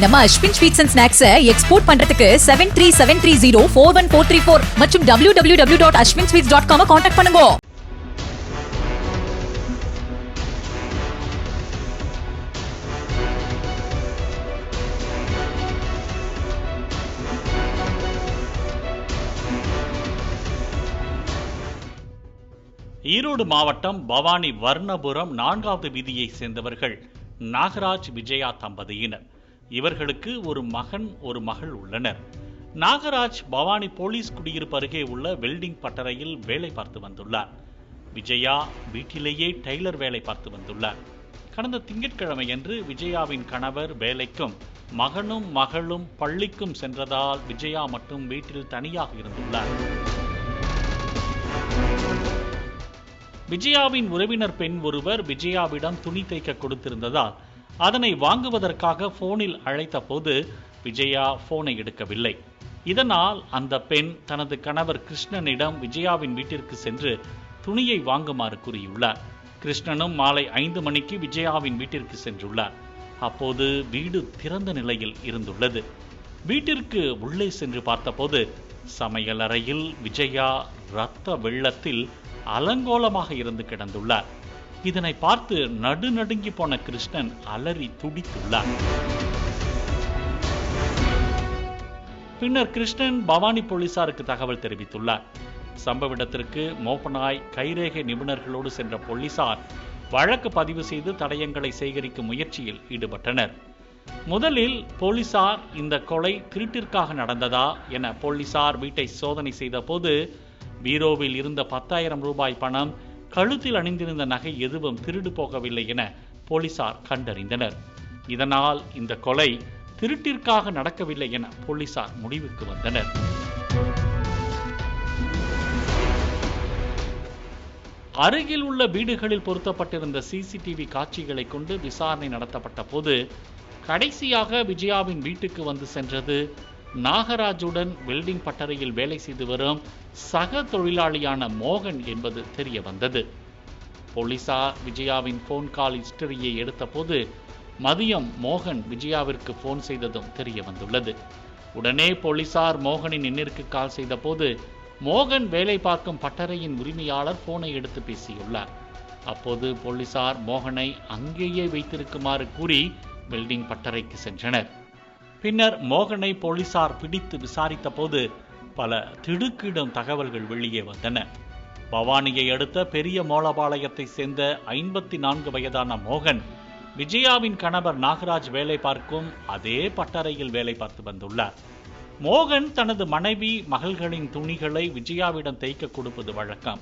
நம்ம Ashwin sweets and ஸ்நாக்ஸை export பண்றதுக்கு 7373041434 மற்றும் www.ashwinsweets.com கான்டாக்ட் பண்ணுங்க. ஈரோடு மாவட்டம் பவானி வர்ணபுரம் 4வது வீதியை சேர்ந்தவர்கள் நாகராஜ் விஜயா தம்பதியினர். இவர்களுக்கு ஒரு மகன் ஒரு மகள் உள்ளனர். நாகராஜ் பவானி போலீஸ் குடியிருப்பு அருகே உள்ள வெல்டிங் பட்டறையில் வேலை பார்த்து வந்துள்ளார். விஜயா வீட்டிலேயே டெய்லர் வேலை பார்த்து வந்துள்ளார். கடந்த திங்கட்கிழமையன்று விஜயாவின் கணவர் வேலைக்கும் மகனும் மகளும் பள்ளிக்கும் சென்றதால் விஜயா மட்டும் வீட்டில் தனியாக இருந்துள்ளார். விஜயாவின் உறவினர் பெண் ஒருவர் விஜயாவிடம் துணி தைக்க கொடுத்திருந்ததால் அதனை வாங்குவதற்காக போனில் அழைத்த போது விஜயா போனை எடுக்கவில்லை. இதனால் அந்த பெண் தனது கணவர் கிருஷ்ணனிடம் விஜயாவின் வீட்டிற்கு சென்று துணியை வாங்குமாறு கூறியுள்ளார். கிருஷ்ணனும் மாலை 5 மணிக்கு விஜயாவின் வீட்டிற்கு சென்றுள்ளார். அப்போது வீடு திறந்த நிலையில் இருந்துள்ளது. வீட்டிற்கு உள்ளே சென்று பார்த்தபோது சமையலறையில் விஜயா இரத்த வெள்ளத்தில் அலங்கோலமாக இருந்து கிடந்துள்ளார். இதனை பார்த்து நடுநடுங்கி போன கிருஷ்ணன் அலறி துடித்துள்ளார். பின்னர் கிருஷ்ணன் பவானி போலீசாருக்கு தகவல் தெரிவித்துள்ளார். சம்பவ இடத்திற்கு மோப்பனாய் கைரேகை நிபுணர்களோடு சென்ற போலீசார் வழக்கு பதிவு செய்து தடயங்களை சேகரிக்கும் முயற்சியில் ஈடுபட்டனர். முதலில் போலீசார் இந்த கொலை திருட்டிற்காக நடந்ததா என போலீசார் வீட்டை சோதனை செய்த போது பீரோவில் இருந்த 10,000 ரூபாய் பணம், கழுத்தில் அணிந்திருந்த நகை எதுவும் திருடு போகவில்லை என போலீசார் கண்டறிந்தனர். இதனால் இந்த கொலை திருட்டிற்காக நடக்கவில்லை என போலீசார் முடிவுக்கு வந்தனர். அருகில் உள்ள வீடுகளில் பொருத்தப்பட்டிருந்த சிசிடிவி காட்சிகளை கொண்டு விசாரணை நடத்தப்பட்ட போது கடைசியாக விஜயாவின் வீட்டுக்கு வந்து சென்றது நாகராஜுடன் வெல்டிங் பட்டறையில் வேலை செய்து வரும் சக தொழிலாளியான மோகன் என்பது தெரிய வந்தது. போலீசார் விஜயாவின் போன் கால் ஹிஸ்டரியை எடுத்த போது மதியம் மோகன் விஜயாவிற்கு போன் செய்ததும் தெரிய வந்துள்ளது. உடனே போலீசார் மோகனின் எண்ணிற்கு கால் செய்த போது மோகன் வேலை பார்க்கும் பட்டறையின் உரிமையாளர் போனை எடுத்து பேசியுள்ளார். அப்போது போலீசார் மோகனை அங்கேயே வைத்திருக்குமாறு கூறி வெல்டிங் பட்டறைக்கு சென்றனர். பின்னர் மோகனை போலீசார் பிடித்து விசாரித்த போது பல திடுக்கிடும் தகவல்கள் வெளியே வந்தன. பவானியை அடுத்த பெரிய மோளபாளையத்தை சேர்ந்த 54 வயதான மோகன் விஜயாவின் கணவர் நாகராஜ் வேலை பார்க்கும் அதே பட்டறையில் வேலை பார்த்து வந்துள்ளார். மோகன் தனது மனைவி மகள்களின் துணிகளை விஜயாவிடம் தைக்க கொடுப்பது வழக்கம்.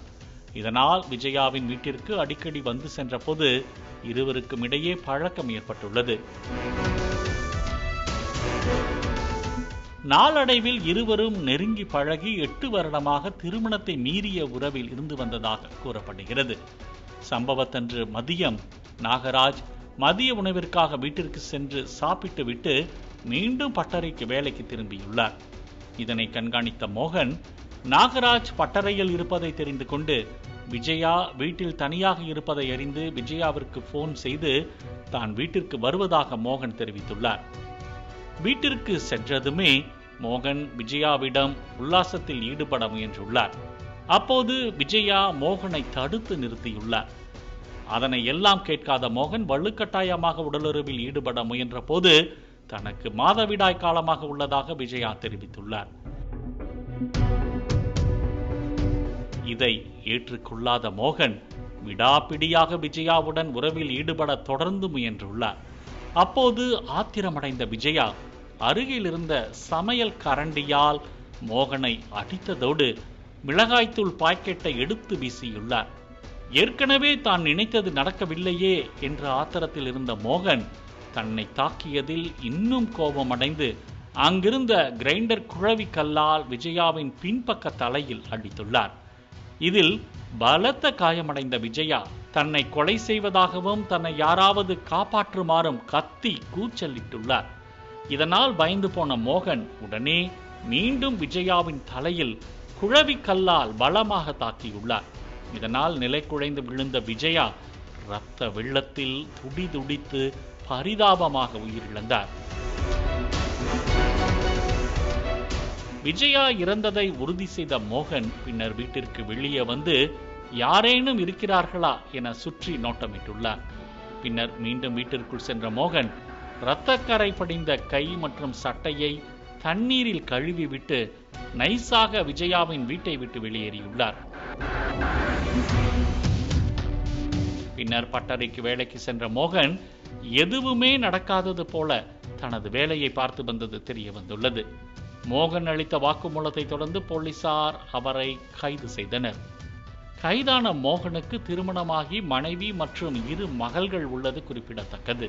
இதனால் விஜயாவின் வீட்டிற்கு அடிக்கடி வந்து சென்ற போது இருவருக்கும் இடையே பழக்கம் ஏற்பட்டுள்ளது. நாளடைவில் இருவரும் நெருங்கி பழகி 8 வருடமாக திருமணத்தை மீறிய உறவில் இருந்து வந்ததாக கூறப்படுகிறது. சம்பவத்தன்று மதியம் நாகராஜ் மதிய உணவிற்காக வீட்டிற்கு சென்று சாப்பிட்டு விட்டு மீண்டும் பட்டறைக்கு வேலைக்கு திரும்பியுள்ளார். இதனை கண்காணித்த மோகன் நாகராஜ் பட்டறையில் இருப்பதை தெரிந்து கொண்டு விஜயா வீட்டில் தனியாக இருப்பதை அறிந்து விஜயாவிற்கு போன் செய்து தான் வீட்டிற்கு வருவதாக மோகன் தெரிவித்துள்ளார். வீட்டிற்கு சென்றதுமே மோகன் விஜயாவிடம் உல்லாசத்தில் ஈடுபட முயன்றுள்ளார். அப்போது விஜயா மோகனை தடுத்து நிறுத்தியுள்ளார். அதனை எல்லாம் கேட்காத மோகன் வலுக்கட்டாயமாக உடலுறவில் ஈடுபட முயன்ற போது தனக்கு மாதவிடாய் காலமாக உள்ளதாக விஜயா தெரிவித்துள்ளார். இதை ஏற்றுக்கொள்ளாத மோகன் விடாப்பிடியாக விஜயாவுடன் உறவில் ஈடுபட தொடர்ந்து முயன்றுள்ளார். அப்போது ஆத்திரமடைந்த விஜயா அருகில் இருந்த சமையல் கரண்டியால் மோகனை அடித்ததோடு மிளகாய்த்தூள் பாக்கெட்டை எடுத்து வீசியுள்ளார். ஏற்கனவே தான் நினைத்தது நடக்கவில்லையே என்ற ஆத்திரத்தில் இருந்த மோகன் தன்னை தாக்கியதில் இன்னும் கோபமடைந்து அங்கிருந்த கிரைண்டர் குழவி கல்லால் விஜயாவின் பின்பக்க தலையில் அடித்துள்ளார். இதில் பலத்த காயமடைந்த விஜயா தன்னை கொலை செய்வதாகவும் தன்னை யாராவது காப்பாற்றுமாறும் கத்தி கூச்சலிட்டுள்ளார். இதனால் பயந்து போன மோகன் உடனே மீண்டும் விஜயாவின் தலையில் குழவி கல்லால் பலமாக தாக்கியுள்ளார். இதனால் நிலை குலைந்து விழுந்த விஜயா இரத்த வெள்ளத்தில் துடிதுடித்து பரிதாபமாக உயிரிழந்தார். விஜயா இறந்ததை உறுதி செய்த மோகன் பின்னர் வீட்டிற்கு வெளியே வந்து யாரேனும் இருக்கிறார்களா என சுற்றி நோட்டமிட்டுள்ளார். பின்னர் மீண்டும் வீட்டிற்குள் சென்ற மோகன் இரத்தக்கரை படிந்த கை மற்றும் சட்டையை தண்ணீரில் கழுவி விட்டு நைசாக விஜயாவின் வீட்டை விட்டு வெளியேறியுள்ளார். பின்னர் பட்டறைக்கு வேலைக்கு சென்ற மோகன் எதுவுமே நடக்காதது போல தனது வேலையை பார்த்து வந்தது தெரிய வந்துள்ளது. மோகன் அளித்த வாக்குமூலத்தை தொடர்ந்து போலீசார் அவரை கைது செய்தனர். கைதான மோகனுக்கு திருமணமாகி மனைவி மற்றும் 2 மகள்கள் உள்ளது குறிப்பிடத்தக்கது.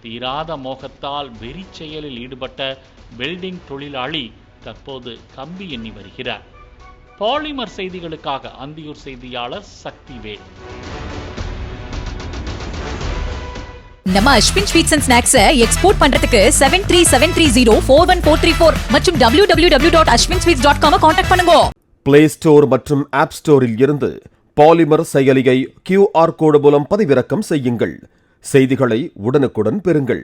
தீராத மோகத்தால் வெறி செயலில் ஈடுபட்ட வெல்டிங் தொழிலாளி தற்போது கம்பி எண்ணி வருகிறார். பாலிமர் செய்திகளுக்காக அந்தியூர் செய்தியாளர் சக்திவேல். நம்ம அஸ்வின் ஸ்வீட்ஸ் அண்ட் ஸ்நாக்ஸை எக்ஸ்போர்ட் பண்றதுக்கு 7373041434 மற்றும் www.ashwinsweets.com கான்டாக்ட் பண்ணுங்க. பிளே ஸ்டோர் மற்றும் ஆப் ஸ்டோரில் இருந்து பாலிமர் செயலியை QR கோடு மூலம் பதிவிறக்கம் செய்யுங்கள். செய்திகளை உடனுக்குடன் பெறுங்கள்.